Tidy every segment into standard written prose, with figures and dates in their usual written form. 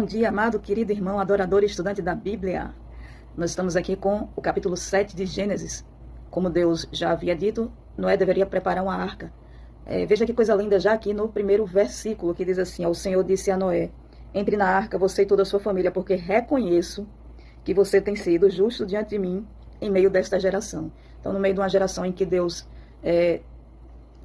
Bom dia, amado, querido irmão, adorador e estudante da Bíblia. Nós estamos aqui com o capítulo 7 de Gênesis. Como Deus já havia dito, Noé deveria preparar uma arca. Veja que coisa linda já aqui no primeiro versículo, que diz assim: o Senhor disse a Noé: entre na arca você e toda a sua família, porque reconheço que você tem sido justo diante de mim em meio desta geração. Então, no meio de uma geração em que Deus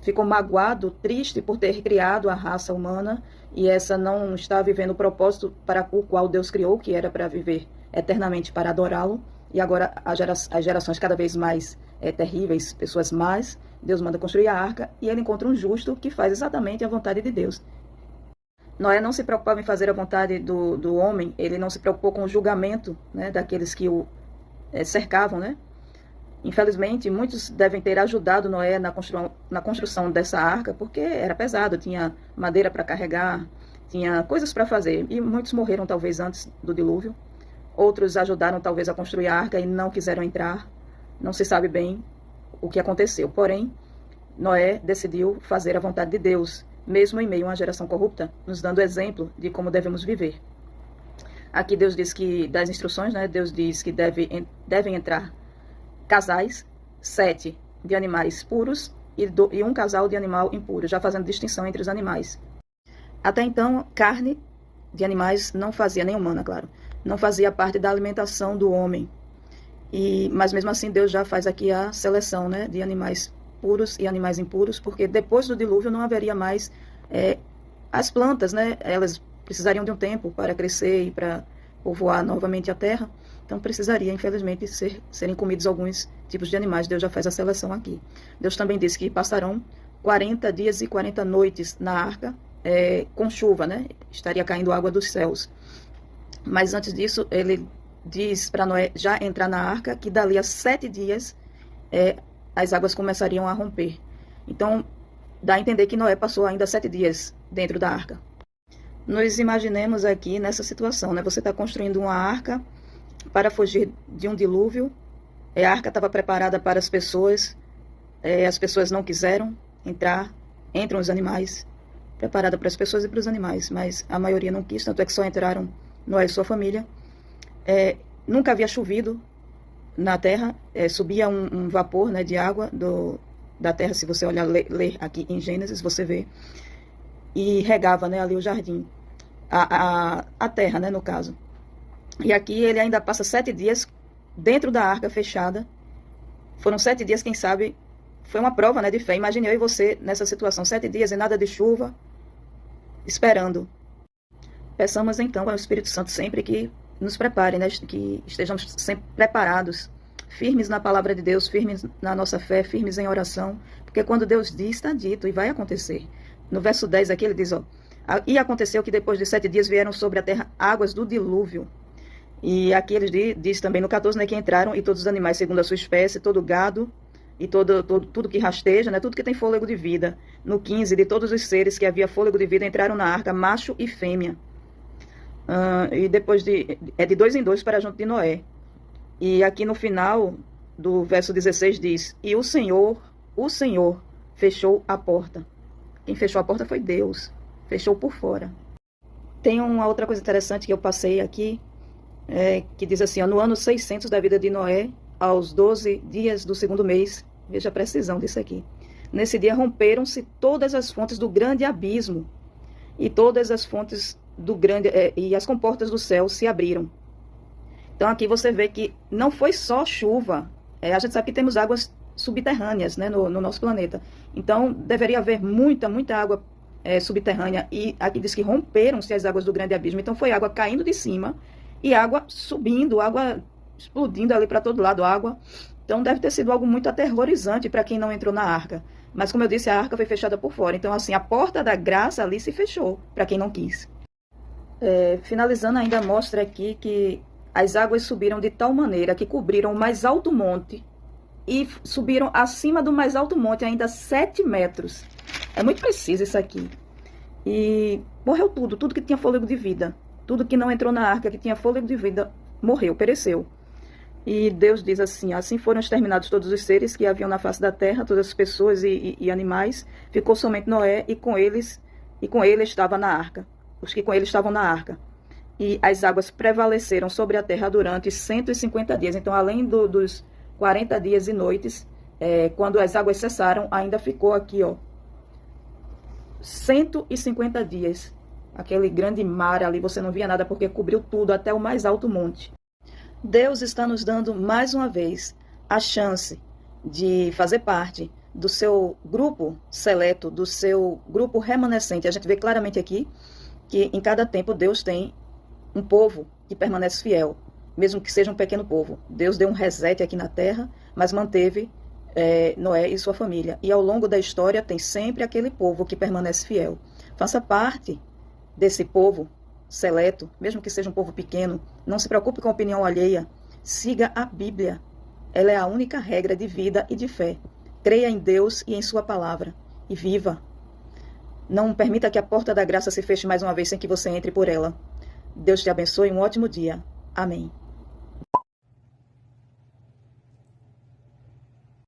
ficou magoado, triste por ter criado a raça humana, e essa não está vivendo o propósito para o qual Deus criou, que era para viver eternamente para adorá-lo, e agora as gerações cada vez mais terríveis, pessoas más, Deus manda construir a arca, e ele encontra um justo que faz exatamente a vontade de Deus. Noé não se preocupava em fazer a vontade do homem, ele não se preocupou com o julgamento, né, daqueles que o cercavam, né? Infelizmente, muitos devem ter ajudado Noé na construção dessa arca, porque era pesado, tinha madeira para carregar, tinha coisas para fazer. E muitos morreram talvez antes do dilúvio. Outros ajudaram talvez a construir a arca e não quiseram entrar. Não se sabe bem o que aconteceu. Porém, Noé decidiu fazer a vontade de Deus, mesmo em meio a uma geração corrupta, nos dando exemplo de como devemos viver. Aqui Deus diz que, das instruções, né, Deus diz que devem entrar casais, 7 de animais puros e um casal de animal impuro, já fazendo distinção entre os animais. Até então, carne de animais não fazia, nem humana, claro, não fazia parte da alimentação do homem. Mas mesmo assim, Deus já faz aqui a seleção, né, de animais puros e animais impuros, porque depois do dilúvio não haveria mais as plantas, né, elas precisariam de um tempo para crescer e para povoar novamente a terra. Então precisaria, infelizmente, serem comidos alguns tipos de animais. Deus já faz a seleção aqui. Deus também disse que passarão 40 dias e 40 noites na arca com chuva, né? Estaria caindo água dos céus. Mas antes disso, ele diz para Noé já entrar na arca, que dali a 7 dias as águas começariam a romper. Então, dá a entender que Noé passou ainda 7 dias dentro da arca. Nos imaginemos aqui nessa situação, né? Você está construindo uma arca para fugir de um dilúvio. A arca estava preparada para as pessoas não quiseram entrar, entram os animais, preparada para as pessoas e para os animais, mas a maioria não quis, tanto é que só entraram Noé e sua família. Nunca havia chovido na terra, subia um vapor, né, de água da terra, se você olhar, ler aqui em Gênesis, você vê, e regava, né, ali o jardim, a terra, né, no caso. E aqui ele ainda passa 7 dias dentro da arca fechada. Foram 7 dias, quem sabe, foi uma prova, né, de fé. Imagine eu e você nessa situação, 7 dias e nada de chuva, esperando. Peçamos então ao Espírito Santo sempre que nos prepare, né, que estejamos sempre preparados, firmes na palavra de Deus, firmes na nossa fé, firmes em oração, porque quando Deus diz, está dito e vai acontecer. No verso 10 aqui ele diz, e aconteceu que depois de 7 dias vieram sobre a terra águas do dilúvio. E aqui ele diz também no 14, né, que entraram e todos os animais segundo a sua espécie, todo gado e tudo que rasteja, né, tudo que tem fôlego de vida. No 15, de todos os seres que havia fôlego de vida entraram na arca, macho e fêmea. E depois de 2 em 2 para junto de Noé. E aqui no final do verso 16 diz, e o Senhor fechou a porta. Quem fechou a porta foi Deus, fechou por fora. Tem uma outra coisa interessante que eu passei aqui, que diz assim, no ano 600 da vida de Noé, aos 12 dias do 2º mês, veja a precisão disso aqui, nesse dia romperam-se todas as fontes do grande abismo, e todas as fontes do grande, e as comportas do céu se abriram. Então aqui você vê que não foi só chuva, a gente sabe que temos águas subterrâneas, né, no nosso planeta, então deveria haver muita água subterrânea, e aqui diz que romperam-se as águas do grande abismo, então foi água caindo de cima, e água subindo, água explodindo ali para todo lado, água. Então deve ter sido algo muito aterrorizante para quem não entrou na arca. Mas como eu disse, a arca foi fechada por fora. Então assim, a porta da graça ali se fechou para quem não quis. Finalizando, ainda mostra aqui que as águas subiram de tal maneira que cobriram o mais alto monte e subiram acima do mais alto monte ainda 7 metros. É muito preciso isso aqui. E morreu tudo que tinha fôlego de vida. Tudo que não entrou na arca, que tinha fôlego de vida, morreu, pereceu. E Deus diz assim, assim foram exterminados todos os seres que haviam na face da terra, todas as pessoas e animais. Ficou somente Noé e com ele estava na arca. Os que com ele estavam na arca. e as águas prevaleceram sobre a terra durante 150 dias. Então, além dos 40 dias e noites, quando as águas cessaram, ainda ficou aqui, ó, 150 dias. Aquele grande mar ali, você não via nada porque cobriu tudo, até o mais alto monte. Deus está nos dando mais uma vez a chance de fazer parte do seu grupo seleto, do seu grupo remanescente. A gente vê claramente aqui que em cada tempo Deus tem um povo que permanece fiel, mesmo que seja um pequeno povo. Deus deu um reset aqui na terra, mas manteve Noé e sua família. E ao longo da história tem sempre aquele povo que permanece fiel. Faça parte desse povo seleto, mesmo que seja um povo pequeno. Não se preocupe com a opinião alheia. Siga a Bíblia. Ela é a única regra de vida e de fé. Creia em Deus e em sua palavra. E viva. Não permita que a porta da graça se feche mais uma vez sem que você entre por ela. Deus te abençoe. Um ótimo dia. Amém.